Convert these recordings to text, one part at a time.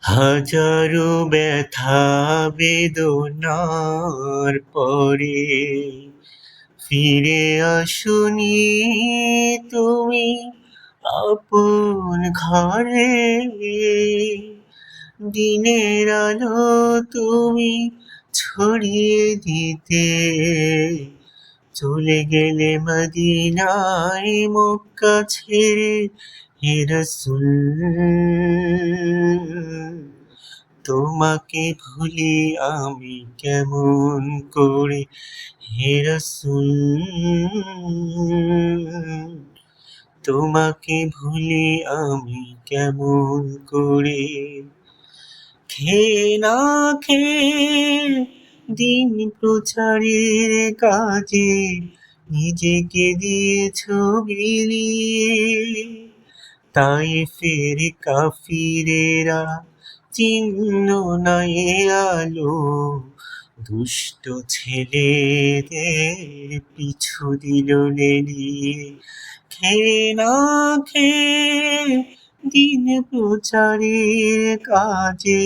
হাজারো ব্যথা বেদনার পরে ফিরে আসনি তুমি আপন ঘরে। দিনের আলো তুমি ছড়িয়ে দিতে চলে গেলে মদিনায় মক্কা ছেড়ে। হে রাসূল, তোমাকে ভুলি আমি কেমন করে। হে রাসূল, তোমাকে ভুলি আমি কেমন করে। খেয়ে না খেয়ে দিন প্রচারের কাজে নিজেকে দিয়েছ বিলিয়ে। তায়েফের কাফিরেরা চিহ্ন না এ আলো, দুষ্ট ছেলেদের পিছু দিল লেলিয়ে। খেয়ে না খেয়ে দিন প্রচারের কাজে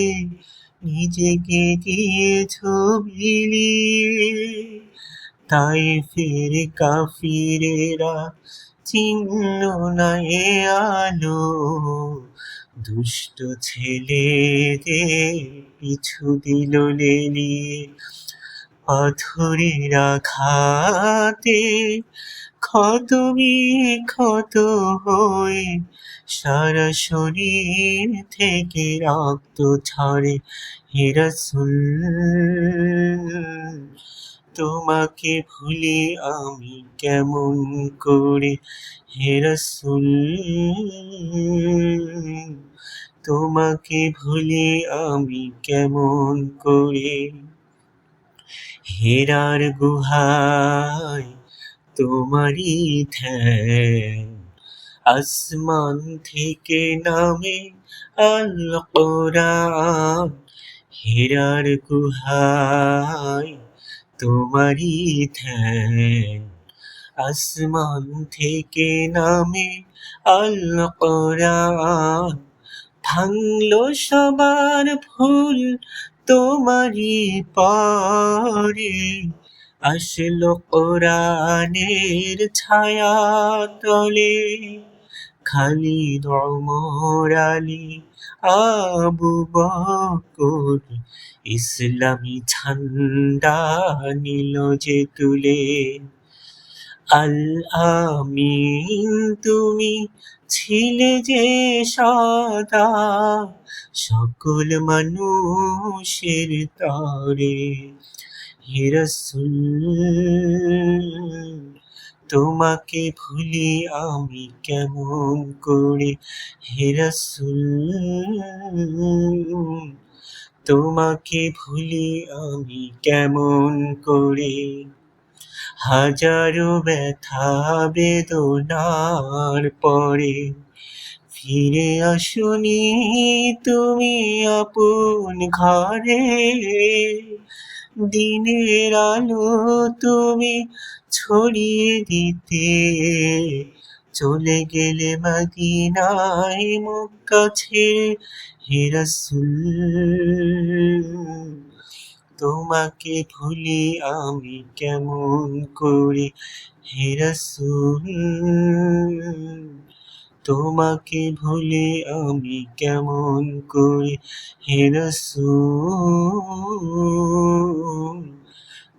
নিজেকে দিয়েছ বিলিয়ে। তায়েফের কাফিরেরা চিহ্ন না এ আলো, দুষ্ট ছেলেদের পিছু দিল লেলিয়ে। পাথরের আঘাতে ক্ষত বিক্ষত হয়ে সারা শরীর থেকে রক্ত ঝরে। হে রাসূল, তোমাকে ভুলি আমি কেমন করে। হে রাসূল, তোমাকে ভুলি আমি কেমন করে। হেরার গুহায় তোমারই ধ্যান, আসমান থেকে নামে আল কোরআন। হেরার গুহায় তোমারই ধ্যান, আসমান থেকে নামে আল কোরআন। ভাঙলো সবার ভুল তোমারই পরে, আসলো কোরআনের ছায়া তলে। খালিদ, ওমর, আলী, আবু বকর ইসলামী ঝান্ডা নিল যে তুলে। আল আমিন তুমি ছিলে যে সদা সকল মানুষের তরে। হে রাসূল, তোমাকে ভুলি আমি কেমন করে। হে রাসূল, তোমাকে ভুলি আমি কেমন করে। হাজারো ব্যথা বেদনার পরে ফিরে আসনি তুমি আপন ঘরে। দিনের আলো তুমি ছড়িয়ে দিতে চলে গেলে মদিনায় মক্কা ছেড়ে। হে রাসূল, তোমাকে ভুলি আমি কেমন করে। হে রাসূল, তোমাকে ভুলি আমি কেমন করে। হে রাসূল,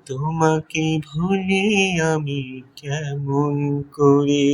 তোমাকে ভুলি আমি কেমন করে।